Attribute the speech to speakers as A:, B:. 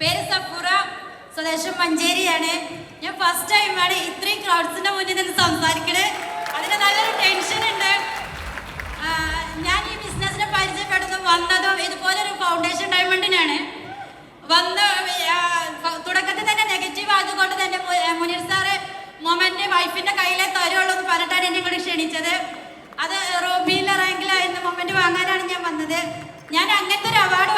A: പേര് സഫൂറ, സ്വദേശം മഞ്ചേരിയാണ്. ഞാൻ ഫസ്റ്റ് ടൈമാണ് ഇത്രയും ക്രൗഡ്സിന്റെ മുന്നിൽ നിന്ന് സംസാരിക്കണത്. അതിന് നല്ലൊരു ടെൻഷൻ ഉണ്ട്. ഞാൻ ഈ ബിസിനസ്സിനെ പരിചയപ്പെടുന്നതും വന്നതും ഇതുപോലൊരു ഫൗണ്ടേഷൻ ഡയമണ്ടിനാണ്. തുടക്കത്തിൽ തന്നെ നെഗറ്റീവ് ആയതുകൊണ്ട് തന്നെ മുനീർ സാറ് മൊമെന്റ് വൈഫിന്റെ കയ്യിലെ തരുള്ളൂ എന്ന് പറഞ്ഞിട്ടാണ് എന്നെ ഇങ്ങോട്ട് ക്ഷണിച്ചത്. അത് റോബിയിലെ റാങ്കിലായിരുന്ന മൊമെന്റ് വാങ്ങാനാണ് ഞാൻ വന്നത്. ഞാൻ അങ്ങനത്തെ ഒരു അവാർഡ്